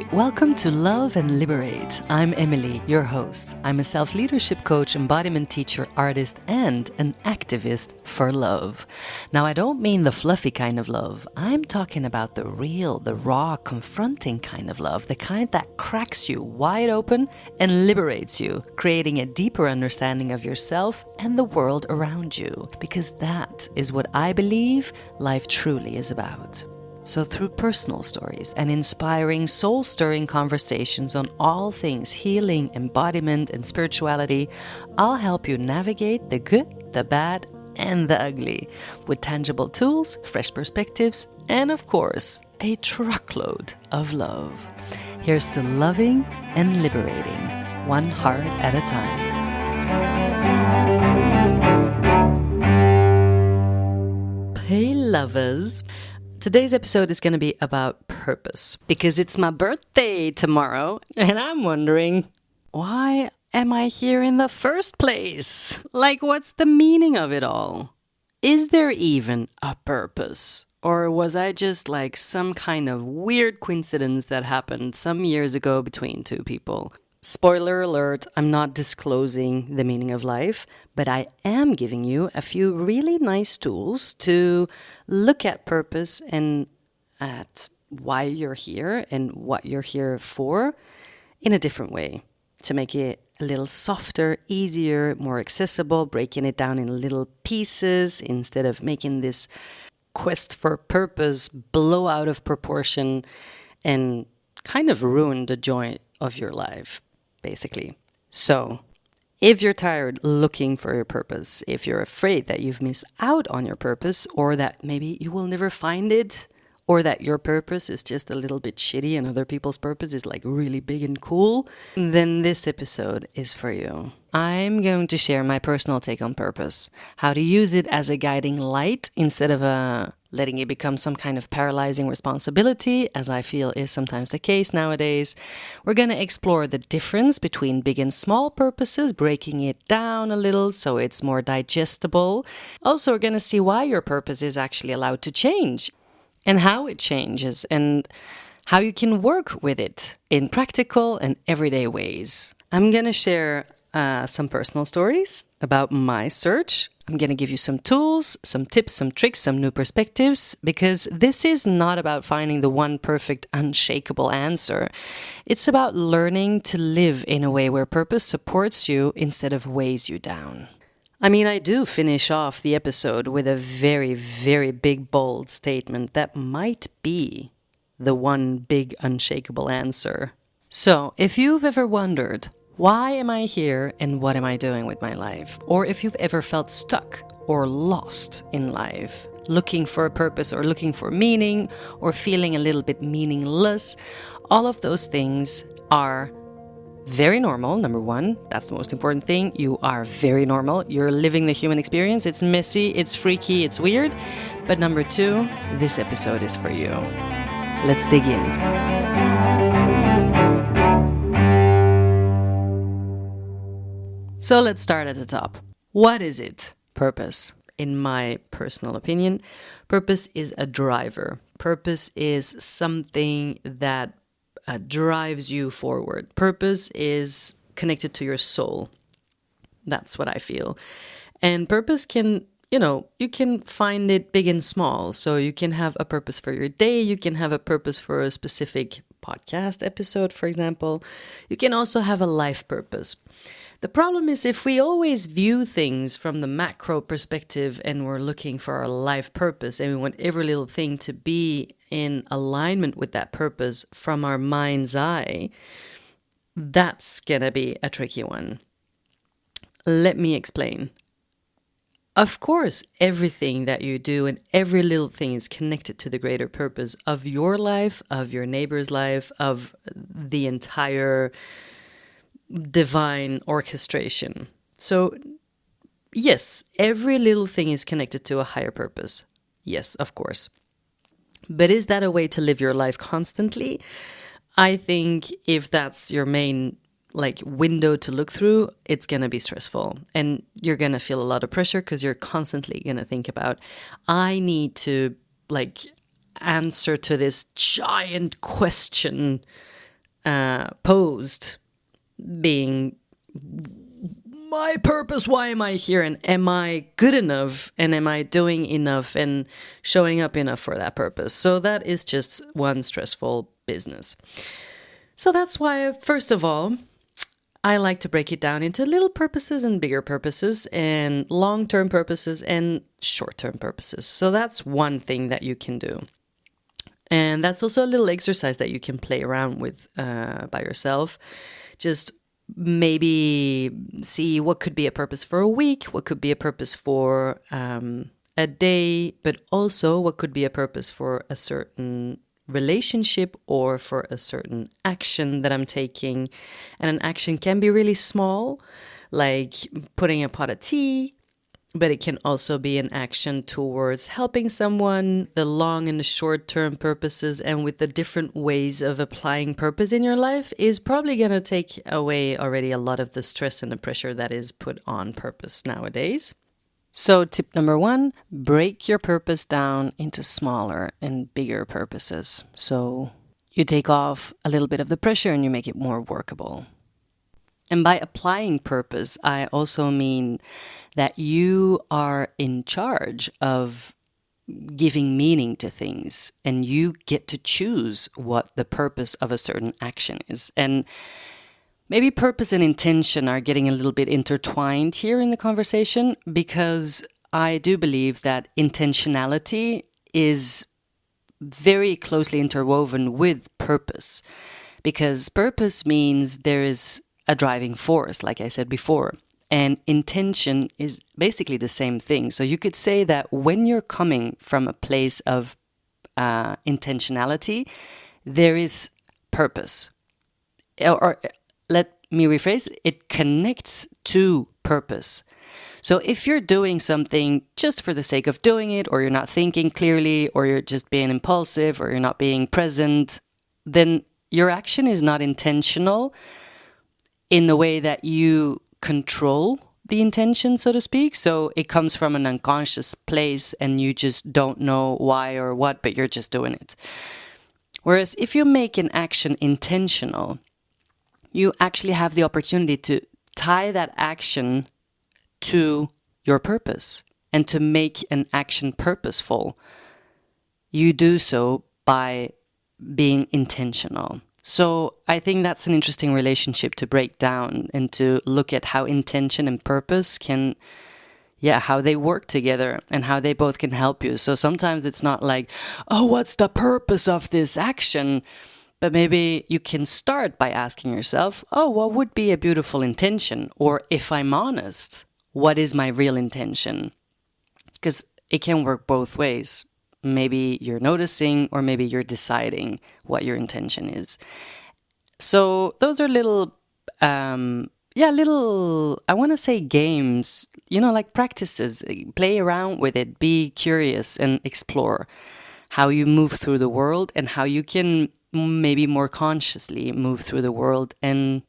Hey, welcome to Love and Liberate. I'm Emilie, your host. I'm a self-leadership coach, embodiment teacher, artist, and an activist for love. Now, I don't mean the fluffy kind of love. I'm talking about the real, the raw, confronting kind of love, the kind that cracks you wide open and liberates you, creating a deeper understanding of yourself and the world around you. Because that is what I believe life truly is about. So through personal stories and inspiring, soul-stirring conversations on all things healing, embodiment, and spirituality, I'll help you navigate the good, the bad, and the ugly with tangible tools, fresh perspectives, and of course, a truckload of love. Here's to loving and liberating, one heart at a time. Hey lovers! Today's episode is going to be about purpose because it's my birthday tomorrow and I'm wondering, why am I here in the first place? Like, what's the meaning of it all? Is there even a purpose? Or was I just like some kind of weird coincidence that happened some years ago between two people? Spoiler alert, I'm not disclosing the meaning of life, but I am giving you a few really nice tools to look at purpose and at why you're here and what you're here for in a different way, to make it a little softer, easier, more accessible, breaking it down in little pieces instead of making this quest for purpose blow out of proportion and kind of ruin the joy of your life, basically. So, if you're tired looking for your purpose, if you're afraid that you've missed out on your purpose, or that maybe you will never find it, or that your purpose is just a little bit shitty and other people's purpose is like really big and cool, then this episode is for you. I'm going to share my personal take on purpose, how to use it as a guiding light instead of letting it become some kind of paralyzing responsibility, as I feel is sometimes the case nowadays. We're going to explore the difference between big and small purposes, breaking it down a little so it's more digestible. Also, we're going to see why your purpose is actually allowed to change and how it changes and how you can work with it in practical and everyday ways. I'm going to share some personal stories about my search. I'm going to give you some tools, some tips, some tricks, some new perspectives, because this is not about finding the one perfect, unshakable answer. It's about learning to live in a way where purpose supports you instead of weighs you down. I mean, I do finish off the episode with a very, very big, bold statement that might be the one big, unshakable answer. So, if you've ever wondered, why am I here and what am I doing with my life? Or if you've ever felt stuck or lost in life, looking for a purpose or looking for meaning or feeling a little bit meaningless, all of those things are very normal. Number one, that's the most important thing. You are very normal. You're living the human experience. It's messy, it's freaky, it's weird. But number two, this episode is for you. Let's dig in. So let's start at the top. What is it? Purpose. In my personal opinion, purpose is a driver. Purpose is something that drives you forward. Purpose is connected to your soul. That's what I feel. And purpose can, you can find it big and small. So you can have a purpose for your day. You can have a purpose for a specific podcast episode, for example. You can also have a life purpose. The problem is if we always view things from the macro perspective and we're looking for our life purpose and we want every little thing to be in alignment with that purpose from our mind's eye, that's gonna be a tricky one. Let me explain. Of course, everything that you do and every little thing is connected to the greater purpose of your life, of your neighbor's life, of the entire divine orchestration. So, yes, every little thing is connected to a higher purpose. Yes, of course. But is that a way to live your life constantly? I think if that's your main window to look through, it's going to be stressful and you're going to feel a lot of pressure because you're constantly going to think about, I need to answer to this giant question posed being my purpose, why am I here, and am I good enough, and am I doing enough and showing up enough for that purpose? So that is just one stressful business. So that's why, first of all, I like to break it down into little purposes and bigger purposes and long-term purposes and short-term purposes. So that's one thing that you can do. And that's also a little exercise that you can play around with by yourself. Just maybe see what could be a purpose for a week, what could be a purpose for a day, but also what could be a purpose for a certain relationship or for a certain action that I'm taking. And an action can be really small, like putting a pot of tea, but it can also be an action towards helping someone, the long and the short-term purposes, and with the different ways of applying purpose in your life is probably going to take away already a lot of the stress and the pressure that is put on purpose nowadays. So tip number 1, break your purpose down into smaller and bigger purposes. So you take off a little bit of the pressure and you make it more workable. And by applying purpose, I also mean that you are in charge of giving meaning to things, and you get to choose what the purpose of a certain action is. And maybe purpose and intention are getting a little bit intertwined here in the conversation, because I do believe that intentionality is very closely interwoven with purpose, because purpose means there is a driving force, like I said before. And intention is basically the same thing. So you could say that when you're coming from a place of intentionality, there is purpose. Or let me rephrase, it connects to purpose. So if you're doing something just for the sake of doing it, or you're not thinking clearly, or you're just being impulsive, or you're not being present, then your action is not intentional in the way that you control the intention, so to speak. So it comes from an unconscious place and you just don't know why or what, but you're just doing it. Whereas if you make an action intentional, you actually have the opportunity to tie that action to your purpose and to make an action purposeful. You do so by being intentional. So I think that's an interesting relationship to break down and to look at how intention and purpose can, how they work together and how they both can help you. So sometimes it's not like, oh, what's the purpose of this action? But maybe you can start by asking yourself, oh, what would be a beautiful intention? Or if I'm honest, what is my real intention? Because it can work both ways. Maybe you're noticing, or maybe you're deciding what your intention is. So those are little, I want to say games, like practices. Play around with it, be curious and explore how you move through the world and how you can maybe more consciously move through the world and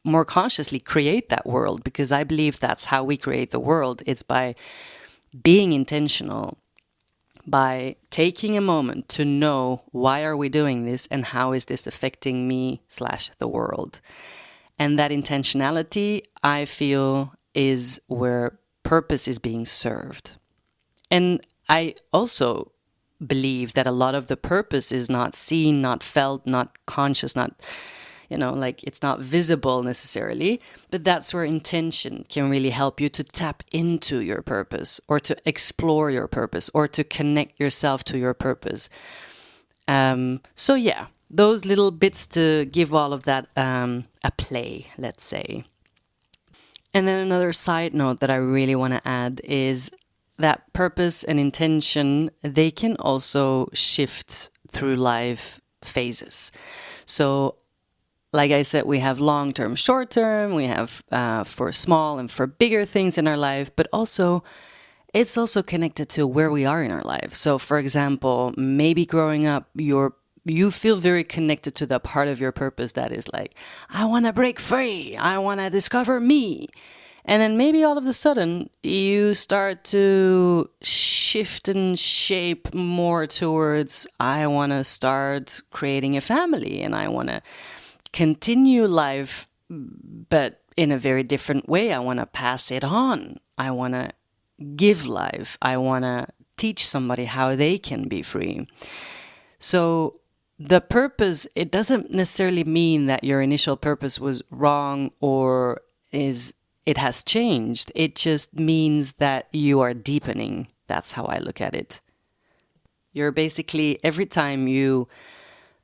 more consciously create that world, because I believe that's how we create the world. It's by being intentional, by taking a moment to know, why are we doing this and how is this affecting me / the world? And that intentionality, I feel, is where purpose is being served. And I also believe that a lot of the purpose is not seen, not felt, not conscious, not, it's not visible necessarily, but that's where intention can really help you to tap into your purpose, or to explore your purpose, or to connect yourself to your purpose. Those little bits to give all of that a play, let's say. And then another side note that I really want to add is that purpose and intention, they can also shift through life phases. So like I said, we have long-term, short-term, we have for small and for bigger things in our life, but also it's also connected to where we are in our life. So for example, maybe growing up, you feel very connected to the part of your purpose that is like, I want to break free, I want to discover me. And then maybe all of a sudden you start to shift and shape more towards, I want to start creating a family and I want to continue life, but in a very different way. I want to pass it on. I want to give life. I want to teach somebody how they can be free. So the purpose, it doesn't necessarily mean that your initial purpose was wrong or it has changed. It just means that you are deepening. That's how I look at it. You're basically, every time you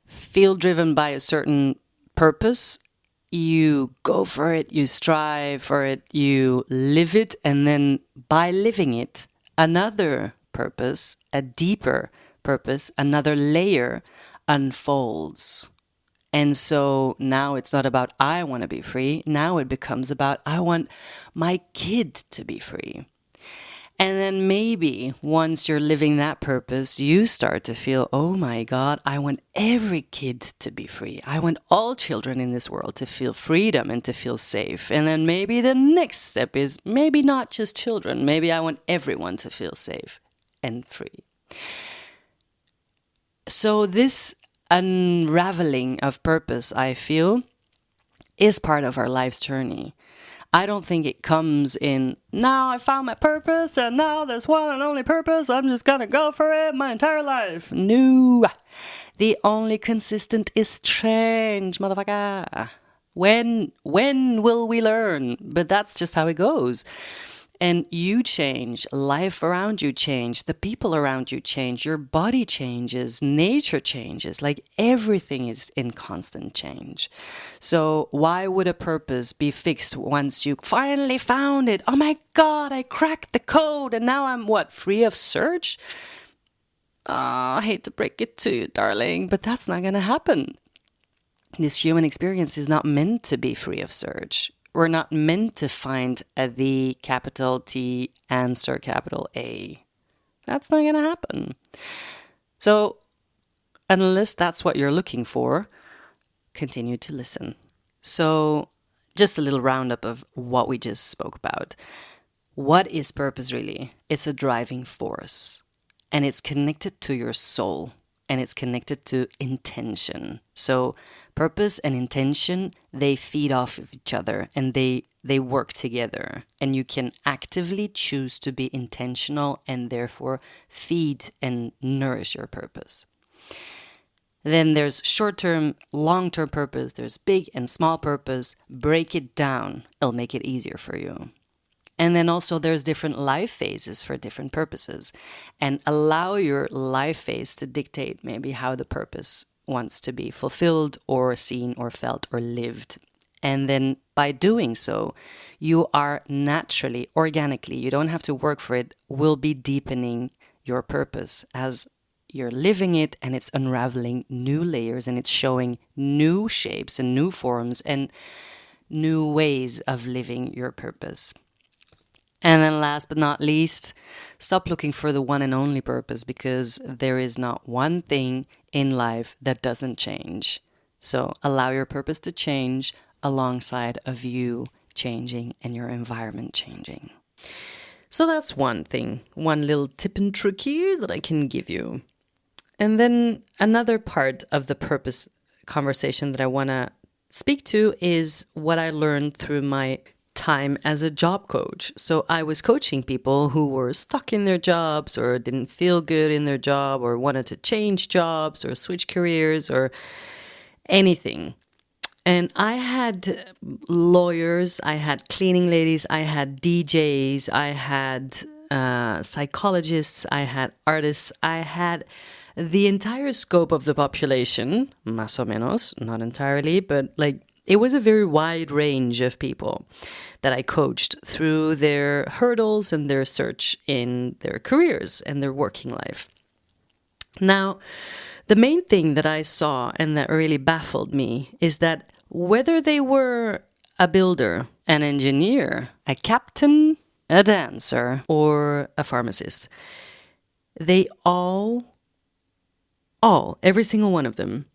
feel driven by a certain purpose, you go for it, you strive for it, you live it, and then by living it, another purpose, a deeper purpose, another layer unfolds. And so now it's not about I want to be free. Now it becomes about I want my kid to be free. And then maybe once you're living that purpose, you start to feel, oh my God, I want every kid to be free. I want all children in this world to feel freedom and to feel safe. And then maybe the next step is maybe not just children. Maybe I want everyone to feel safe and free. So this unraveling of purpose, I feel, is part of our life's journey. I don't think it comes in, now I found my purpose and now there's one and only purpose. I'm just gonna go for it my entire life. No. The only consistent is change, motherfucker. When will we learn? But that's just how it goes. And you change, life around you change, the people around you change, your body changes, nature changes, like everything is in constant change. So why would a purpose be fixed once you finally found it? Oh my God, I cracked the code and now I'm free of search? I hate to break it to you, darling, but that's not going to happen. This human experience is not meant to be free of search. We're not meant to find the capital T answer capital A. That's not going to happen. So unless that's what you're looking for, continue to listen. So just a little roundup of what we just spoke about. What is purpose really? It's a driving force, and it's connected to your soul, and it's connected to intention. So purpose and intention, they feed off of each other and they work together. And you can actively choose to be intentional and therefore feed and nourish your purpose. Then there's short-term, long-term purpose. There's big and small purpose. Break it down. It'll make it easier for you. And then also there's different life phases for different purposes. And allow your life phase to dictate maybe how the purpose wants to be fulfilled or seen or felt or lived. And then by doing so, you are naturally, organically, you don't have to work for it, will be deepening your purpose as you're living it, and it's unraveling new layers and it's showing new shapes and new forms and new ways of living your purpose. And then last but not least, stop looking for the one and only purpose, because there is not one thing in life that doesn't change. So allow your purpose to change alongside of you changing and your environment changing. So that's one thing, one little tip and trick here that I can give you. And then another part of the purpose conversation that I want to speak to is what I learned through my time as a job coach. So I was coaching people who were stuck in their jobs or didn't feel good in their job or wanted to change jobs or switch careers or anything. And I had lawyers, I had cleaning ladies, I had DJs, I had psychologists, I had artists, I had the entire scope of the population, más o menos, not entirely, but it was a very wide range of people that I coached through their hurdles and their search in their careers and their working life. Now, the main thing that I saw and that really baffled me is that whether they were a builder, an engineer, a captain, a dancer, or a pharmacist, they every single one of them,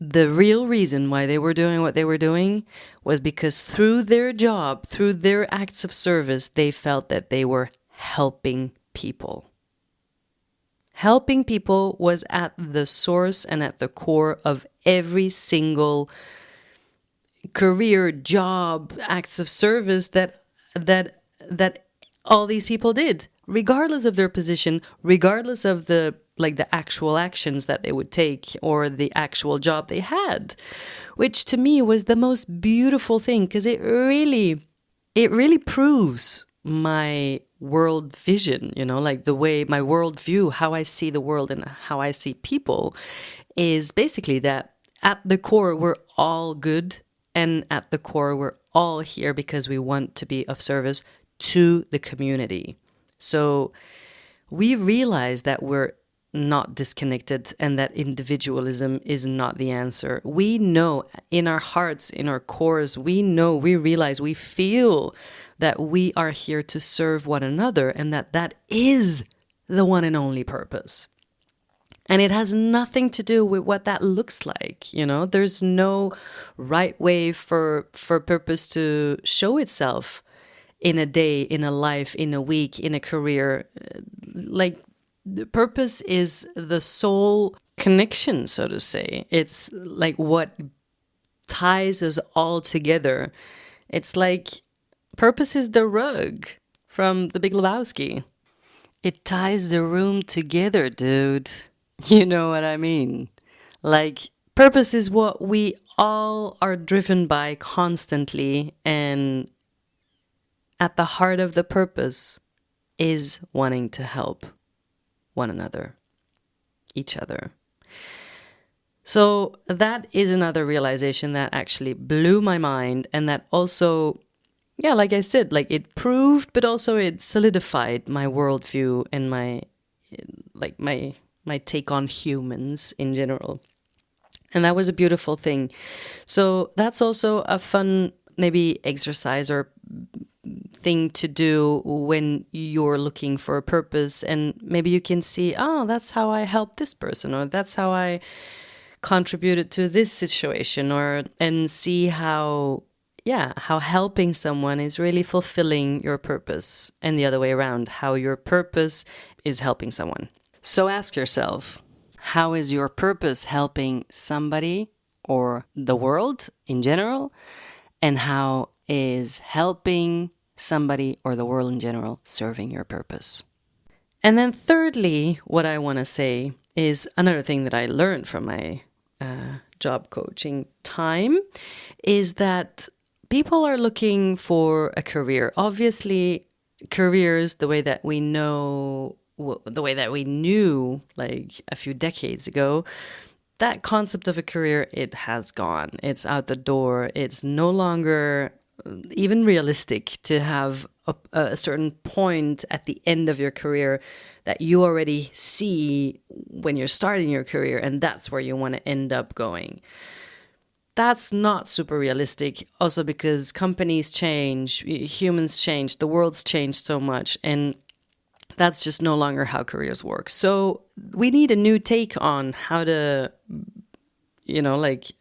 the real reason why they were doing what they were doing was because through their job, through their acts of service, they felt that they were helping people. Helping people was at the source and at the core of every single career, job, acts of service that all these people did, regardless of their position, regardless of the actual actions that they would take or the actual job they had, which to me was the most beautiful thing, because it really proves my world vision, like the way my world view, how I see the world and how I see people, is basically that at the core, we're all good. And at the core, we're all here because we want to be of service to the community. So we realize that we're not disconnected and that individualism is not the answer. We know in our hearts, in our cores, we realize, we feel that we are here to serve one another, and that is the one and only purpose. And it has nothing to do with what that looks like. There's no right way for purpose to show itself in a day, in a life, in a week, in a career. The purpose is the soul connection, so to say. It's like what ties us all together. It's like purpose is the rug from The Big Lebowski. It ties the room together, dude. You know what I mean? Like, purpose is what we all are driven by constantly, and at the heart of the purpose is wanting to help one another, each other. So that is another realization that actually blew my mind, and that also, yeah, like I said, like it proved, but also it solidified my worldview and my take on humans in general. And that was a beautiful thing. So that's also a fun maybe exercise or thing to do when you're looking for a purpose. And maybe you can see, oh, that's how I helped this person, or that's how I contributed to this situation, and see how helping someone is really fulfilling your purpose, and the other way around, how your purpose is helping someone. So ask yourself, how is your purpose helping somebody or the world in general? And how is helping somebody or the world in general serving your purpose? And then thirdly, what I want to say is another thing that I learned from my job coaching time is that people are looking for a career. Obviously, careers, the way that we knew like a few decades ago, that concept of a career, it has gone. It's out the door. It's no longer even realistic to have a certain point at the end of your career that you already see when you're starting your career, and that's where you want to end up going. That's not super realistic, also because companies change, humans change, the world's changed so much, and that's just no longer how careers work. So we need a new take on how to,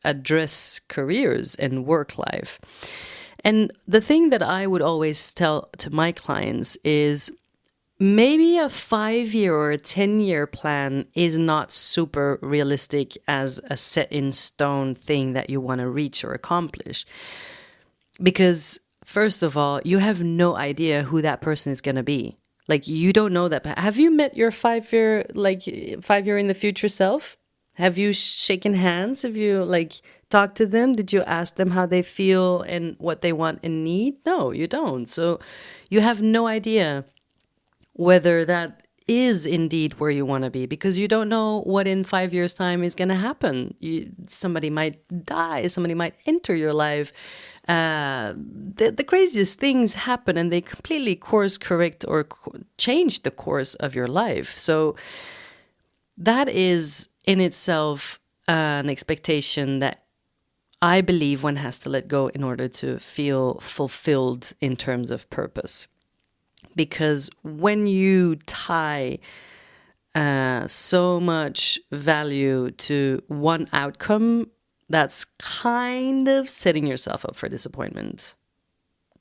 address careers and work life. And the thing that I would always tell to my clients is maybe a 5-year or a 10-year plan is not super realistic as a set in stone thing that you want to reach or accomplish. Because first of all, you have no idea who that person is going to be. Like, you don't know that. Have you met your 5-year in the future self? Have you shaken hands? Have you talked to them? Did you ask them how they feel and what they want and need? No, you don't. So you have no idea whether that is indeed where you want to be, because you don't know what in 5 years' time is going to happen. Somebody might die. Somebody might enter your life. The craziest things happen, and they completely course correct or change the course of your life. So that is in itself an expectation that I believe one has to let go in order to feel fulfilled in terms of purpose. Because when you tie so much value to one outcome, that's kind of setting yourself up for disappointment.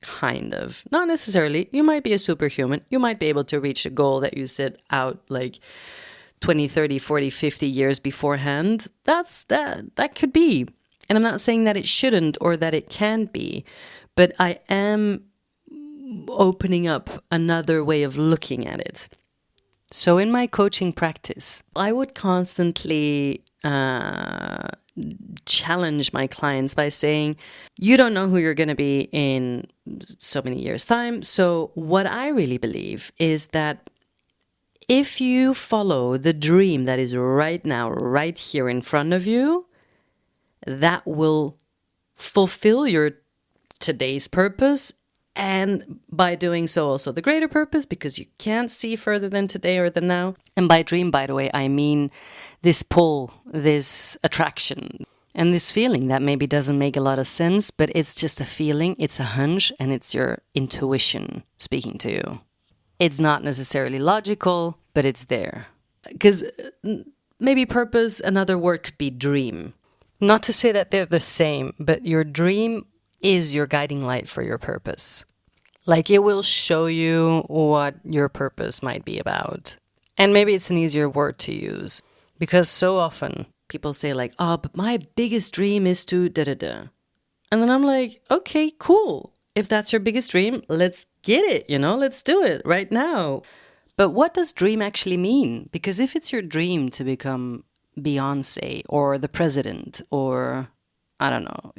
Kind of. Not necessarily. You might be a superhuman. You might be able to reach a goal that you set out like 20, 30, 40, 50 years beforehand. That could be. And I'm not saying that it shouldn't or that it can't be, but I am opening up another way of looking at it. So in my coaching practice, I would constantly challenge my clients by saying, you don't know who you're going to be in so many years' time. So what I really believe is that if you follow the dream that is right now, right here in front of you, that will fulfill your today's purpose. And by doing so, also the greater purpose, because you can't see further than today or the now. And by dream, by the way, I mean this pull, this attraction, and this feeling that maybe doesn't make a lot of sense, but it's just a feeling, it's a hunch, and it's your intuition speaking to you. It's not necessarily logical, but it's there. Because maybe purpose, another word could be dream. Not to say that they're the same, but your dream is your guiding light for your purpose. Like it will show you what your purpose might be about. And maybe it's an easier word to use because so often people say like, oh, but my biggest dream is to da-da-da. And then I'm like, okay, cool. If that's your biggest dream, let's get it, let's do it right now. But what does dream actually mean? Because if it's your dream to become Beyonce or the president or I don't know,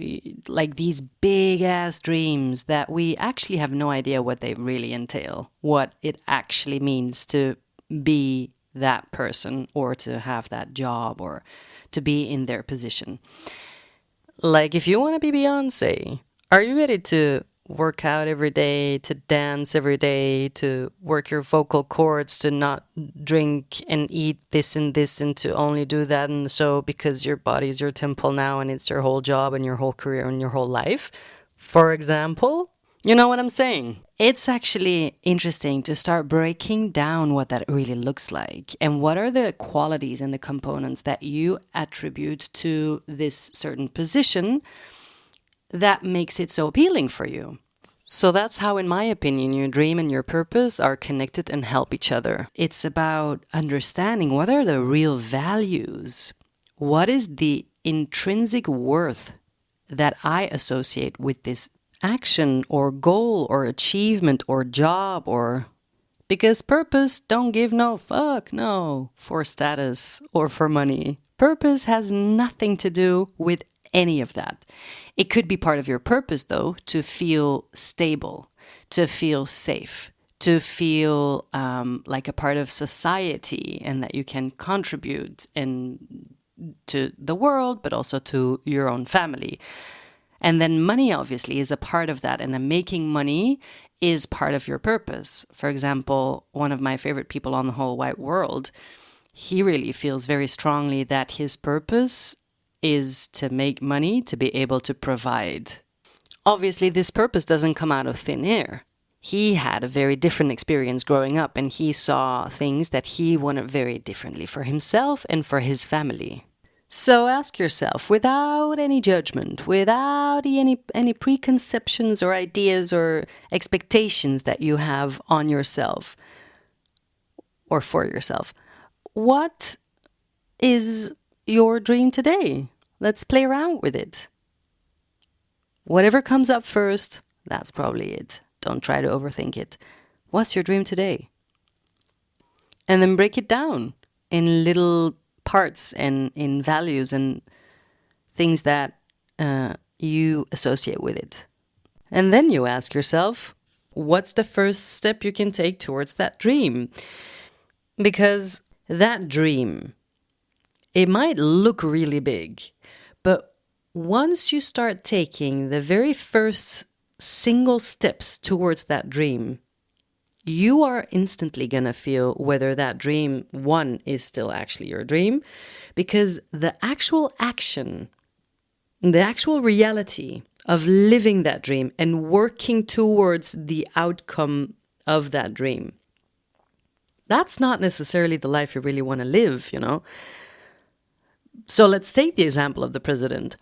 like these big ass dreams that we actually have no idea what they really entail, what it actually means to be that person or to have that job or to be in their position. Like if you want to be Beyonce, are you ready to work out every day, to dance every day, to work your vocal cords, to not drink and eat this and to only do that and so because your body is your temple now and it's your whole job and your whole career and your whole life, for example? You know what I'm saying? It's actually interesting to start breaking down what that really looks like and what are the qualities and the components that you attribute to this certain position that makes it so appealing for you. So that's how, in my opinion, your dream and your purpose are connected and help each other. It's about understanding what are the real values. What is the intrinsic worth that I associate with this action or goal or achievement or job or... Because purpose don't give no fuck, no, for status or for money. Purpose has nothing to do with any of that. It could be part of your purpose, though, to feel stable, to feel safe, to feel like a part of society and that you can contribute to the world, but also to your own family. And then money, obviously, is a part of that. And then making money is part of your purpose. For example, one of my favorite people on the whole wide world, he really feels very strongly that his purpose is to make money, to be able to provide. Obviously, this purpose doesn't come out of thin air. He had a very different experience growing up, and he saw things that he wanted very differently for himself and for his family. So ask yourself, without any judgment, without any preconceptions or ideas or expectations that you have on yourself or for yourself, what is your dream today? Let's play around with it. Whatever comes up first, that's probably it. Don't try to overthink it. What's your dream today? And then break it down in little parts and in values and things that you associate with it. And then you ask yourself, what's the first step you can take towards that dream? Because that dream, it might look really big, but once you start taking the very first single steps towards that dream, you are instantly going to feel whether that dream, one, is still actually your dream, because the actual action, the actual reality of living that dream and working towards the outcome of that dream, that's not necessarily the life you really want to live, So let's take the example of the president.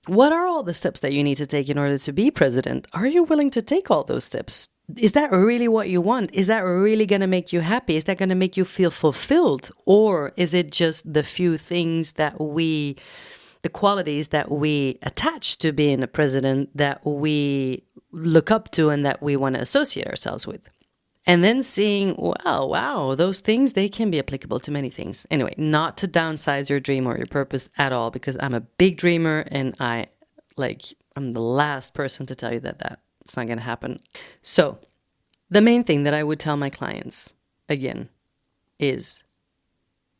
What are all the steps that you need to take in order to be president? Are you willing to take all those steps? Is that really what you want? Is that really going to make you happy? Is that going to make you feel fulfilled? Or is it just the few things that the qualities that we attach to being a president that we look up to and that we want to associate ourselves with? And then seeing, wow, those things, they can be applicable to many things. Anyway, not to downsize your dream or your purpose at all, because I'm a big dreamer and I'm the last person to tell you that it's not going to happen. So the main thing that I would tell my clients, again, is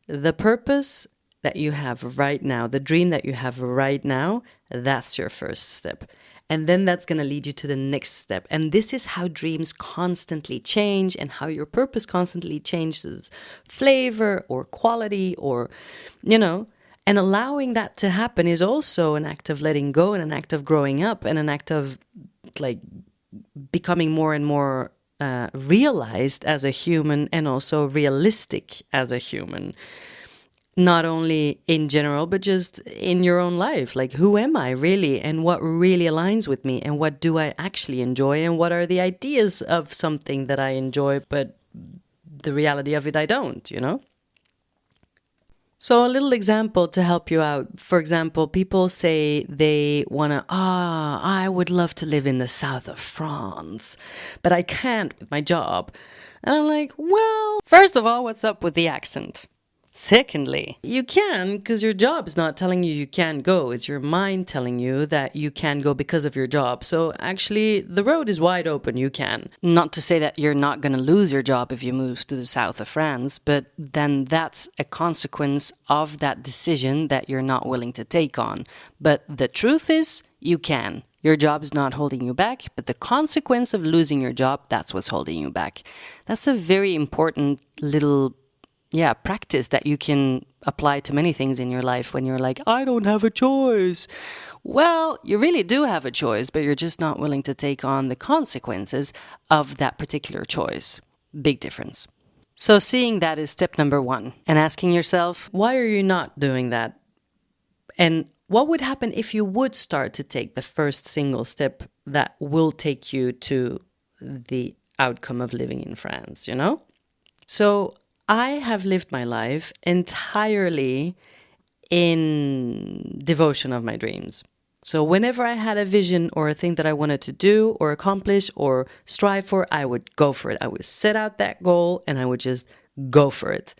the purpose that you have right now, the dream that you have right now, that's your first step. And then that's going to lead you to the next step. And this is how dreams constantly change and how your purpose constantly changes flavor or quality or, and allowing that to happen is also an act of letting go and an act of growing up and an act of becoming more and more realized as a human and also realistic as a human. Not only in general, but just in your own life. Like, who am I really? And what really aligns with me? And what do I actually enjoy? And what are the ideas of something that I enjoy, but the reality of it, I don't, So a little example to help you out. For example, people say they want to, I would love to live in the south of France, but I can't with my job. And I'm like, well, first of all, what's up with the accent? Secondly, you can because your job is not telling you can't go. It's your mind telling you that you can go because of your job. So actually, the road is wide open. You can. Not to say that you're not going to lose your job if you move to the south of France, but then that's a consequence of that decision that you're not willing to take on. But the truth is, you can. Your job is not holding you back, but the consequence of losing your job, that's what's holding you back. That's a very important little practice that you can apply to many things in your life when you're like, I don't have a choice. Well, you really do have a choice, but you're just not willing to take on the consequences of that particular choice. Big difference. So seeing that is step number 1 and asking yourself, why are you not doing that? And what would happen if you would start to take the first single step that will take you to the outcome of living in France, So I have lived my life entirely in devotion of my dreams. So whenever I had a vision or a thing that I wanted to do or accomplish or strive for, I would go for it. I would set out that goal and I would just go for it.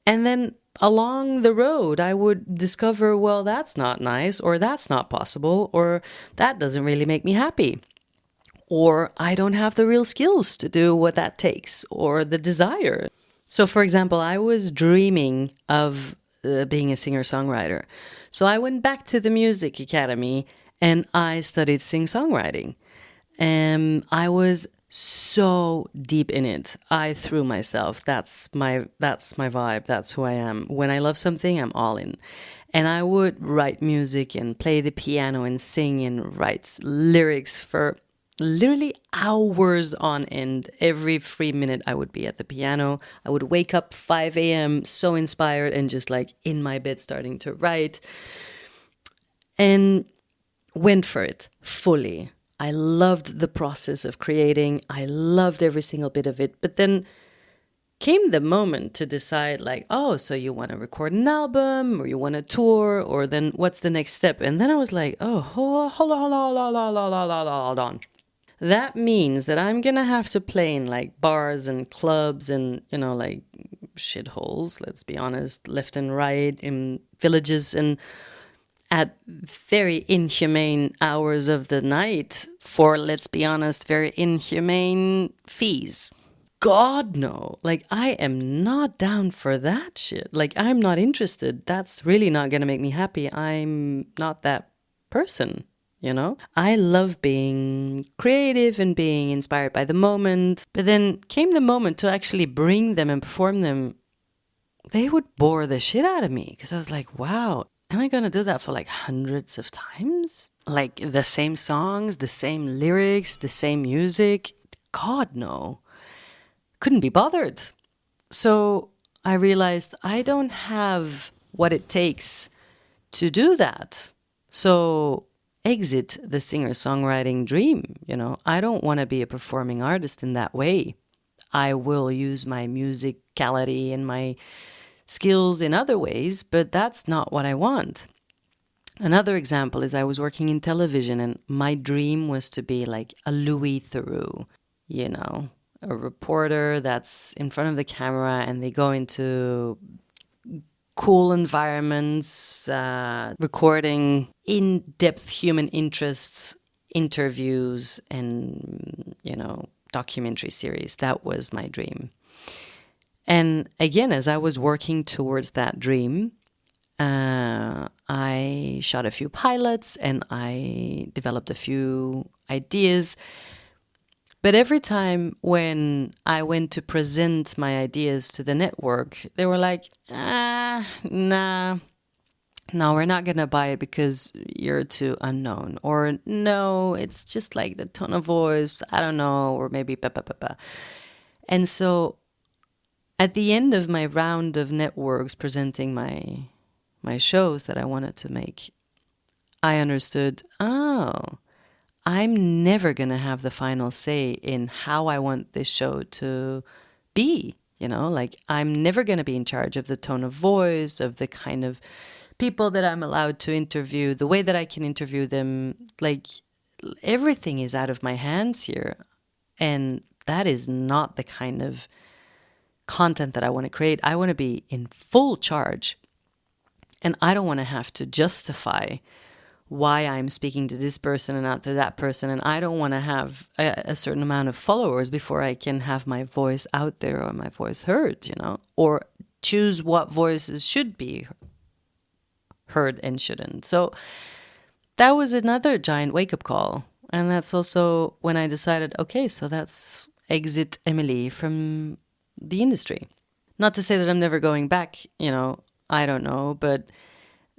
And then along the road, I would discover, well, that's not nice, or that's not possible, or that doesn't really make me happy. Or I don't have the real skills to do what that takes, or the desire. So, for example, I was dreaming of being a singer-songwriter. So I went back to the music academy and I studied sing-songwriting. And I was so deep in it. I threw myself. That's my vibe. That's who I am. When I love something, I'm all in. And I would write music and play the piano and sing and write lyrics for literally hours on end. Every free minute I would be at the piano. I would wake up 5 a.m. so inspired and just like in my bed starting to write. And went for it fully. I loved the process of creating. I loved every single bit of it. But then came the moment to decide like, oh, so you want to record an album or you want to tour, or then what's the next step? And then I was like, oh, hold on. That means that I'm going to have to play in like bars and clubs and, like shitholes, let's be honest, left and right in villages and at very inhumane hours of the night for, let's be honest, very inhumane fees. God, no. Like, I am not down for that shit. Like, I'm not interested. That's really not going to make me happy. I'm not that person. I love being creative and being inspired by the moment. But then came the moment to actually bring them and perform them. They would bore the shit out of me because I was like, wow, am I going to do that for like hundreds of times? Like the same songs, the same lyrics, the same music? God, no. Couldn't be bothered. So I realized I don't have what it takes to do that. So exit the singer-songwriting dream. I don't want to be a performing artist in that way. I will use my musicality and my skills in other ways, but that's not what I want. Another example is I was working in television and my dream was to be like a Louis Theroux, a reporter that's in front of the camera and they go into cool environments, recording in-depth human interests, interviews, and, documentary series. That was my dream. And again, as I was working towards that dream, I shot a few pilots and I developed a few ideas. But every time when I went to present my ideas to the network, they were like, nah, no, we're not going to buy it because you're too unknown. Or no, it's just like the tone of voice, I don't know, or maybe pa pa pa pa. And so at the end of my round of networks presenting my shows that I wanted to make, I understood, I'm never going to have the final say in how I want this show to be. Like I'm never going to be in charge of the tone of voice, of the kind of people that I'm allowed to interview, the way that I can interview them. Like everything is out of my hands here. And that is not the kind of content that I want to create. I want to be in full charge. And I don't want to have to justify why I'm speaking to this person and not to that person. And I don't want to have a certain amount of followers before I can have my voice out there or my voice heard, or choose what voices should be heard and shouldn't. So that was another giant wake-up call. And that's also when I decided, okay, so that's exit Emilie from the industry. Not to say that I'm never going back, I don't know, but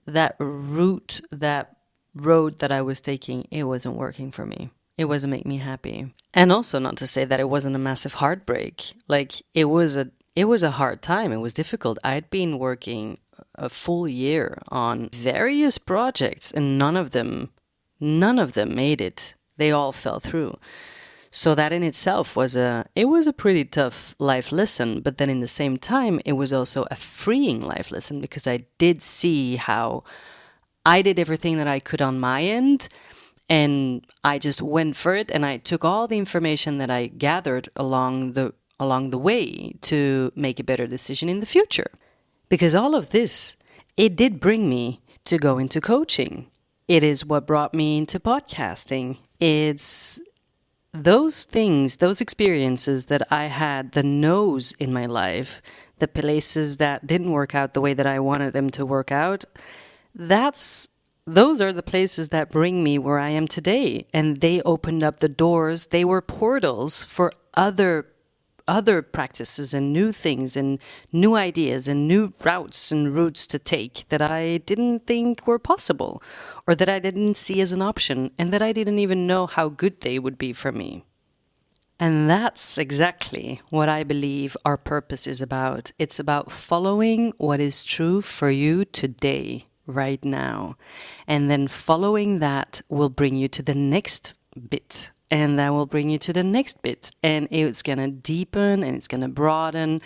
that route, that road that I was taking, it wasn't working for me. It wasn't making me happy. And also not to say that it wasn't a massive heartbreak. Like it was a hard time. It was difficult. I'd been working a full year on various projects and none of them made it. They all fell through. So that in itself was a pretty tough life lesson, but then in the same time, it was also a freeing life lesson because I did see how I did everything that I could on my end and I just went for it and I took all the information that I gathered along the way to make a better decision in the future. Because all of this, it did bring me to go into coaching. It is what brought me into podcasting. It's those things, those experiences that I had, the no's in my life, the places that didn't work out the way that I wanted them to work out, those are the places that bring me where I am today. And they opened up the doors. They were portals for other practices and new things and new ideas and new routes to take that I didn't think were possible or that I didn't see as an option and that I didn't even know how good they would be for me. And that's exactly what I believe our purpose is about. It's about following what is true for you today, right now. And then following that will bring you to the next bit. And that will bring you to the next bit. And it's going to deepen and it's going to broaden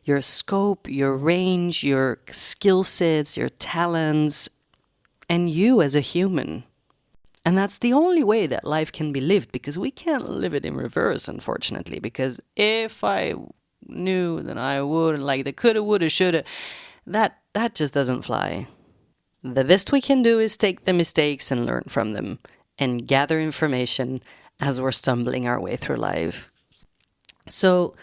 your scope, your range, your skill sets, your talents, and you as a human. And that's the only way that life can be lived, because we can't live it in reverse, unfortunately. Because if I knew that I would, like the coulda, woulda, shoulda, that just doesn't fly. The best we can do is take the mistakes and learn from them and gather information as we're stumbling our way through life. So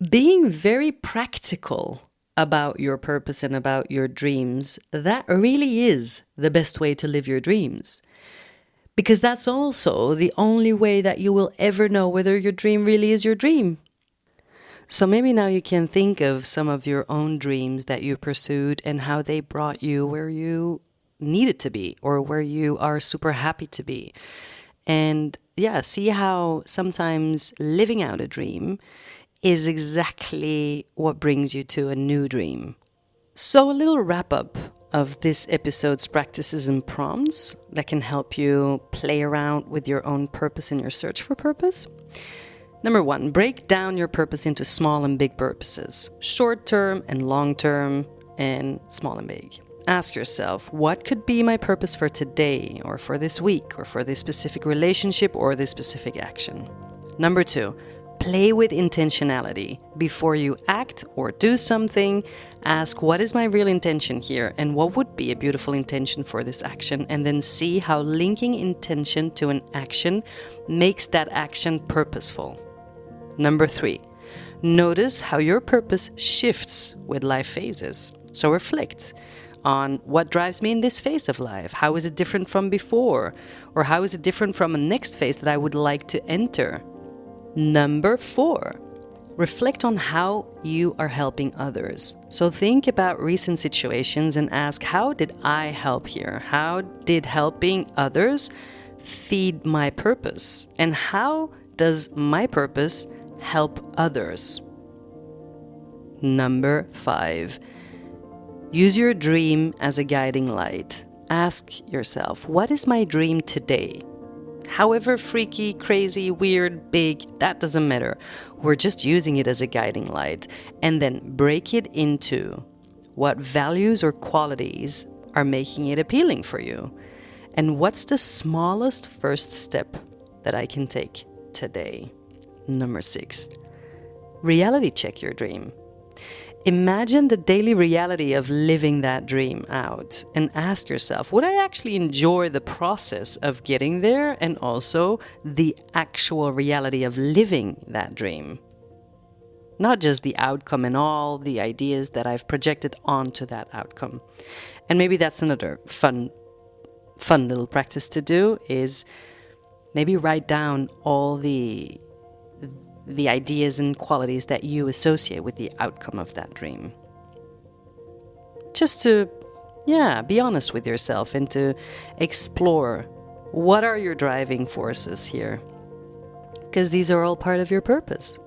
being very practical about your purpose and about your dreams, that really is the best way to live your dreams. Because that's also the only way that you will ever know whether your dream really is your dream. So maybe now you can think of some of your own dreams that you pursued and how they brought you where you needed to be or where you are super happy to be. And see how sometimes living out a dream is exactly what brings you to a new dream. So a little wrap up of this episode's practices and prompts that can help you play around with your own purpose in your search for purpose. Number 1, break down your purpose into small and big purposes, short term and long term, and small and big. Ask yourself, what could be my purpose for today, or for this week, or for this specific relationship, or this specific action? Number 2, play with intentionality. Before you act or do something, ask, what is my real intention here, and what would be a beautiful intention for this action? And then see how linking intention to an action makes that action purposeful. Number 3, notice how your purpose shifts with life phases. So reflect on what drives me in this phase of life. How is it different from before? Or how is it different from a next phase that I would like to enter? Number 4, reflect on how you are helping others. So think about recent situations and ask, how did I help here? How did helping others feed my purpose? And how does my purpose help others? Number 5, use your dream as a guiding light. Ask yourself, what is my dream today? However freaky, crazy, weird, big, that doesn't matter. We're just using it as a guiding light. And then break it into what values or qualities are making it appealing for you. And what's the smallest first step that I can take today? Number 6, reality check your dream. Imagine the daily reality of living that dream out and ask yourself, would I actually enjoy the process of getting there and also the actual reality of living that dream? Not just the outcome and all the ideas that I've projected onto that outcome. And maybe that's another fun little practice to do, is maybe write down all the ideas and qualities that you associate with the outcome of that dream. Just to, be honest with yourself and to explore what are your driving forces here. Because these are all part of your purpose.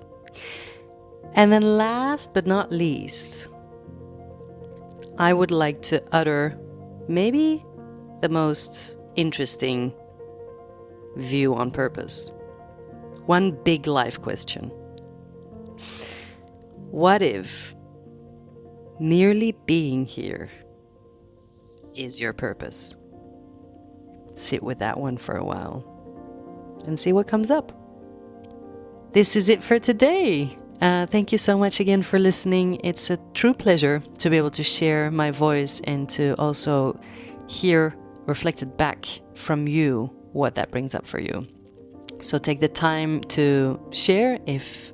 And then last but not least, I would like to utter maybe the most interesting view on purpose. One big life question. What if merely being here is your purpose? Sit with that one for a while and see what comes up. This is it for today. Thank you so much again for listening. It's a true pleasure to be able to share my voice and to also hear reflected back from you what that brings up for you. So take the time to share if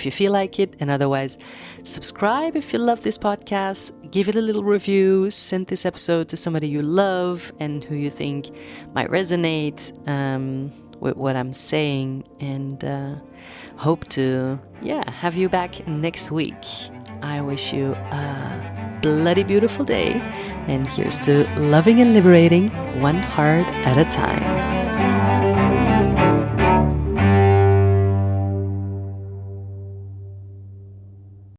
you feel like it, and otherwise subscribe if you love this podcast. Give it a little review. Send this episode to somebody you love and who you think might resonate with what I'm saying, and hope to have you back next week. I wish you a bloody beautiful day, and here's to loving and liberating one heart at a time.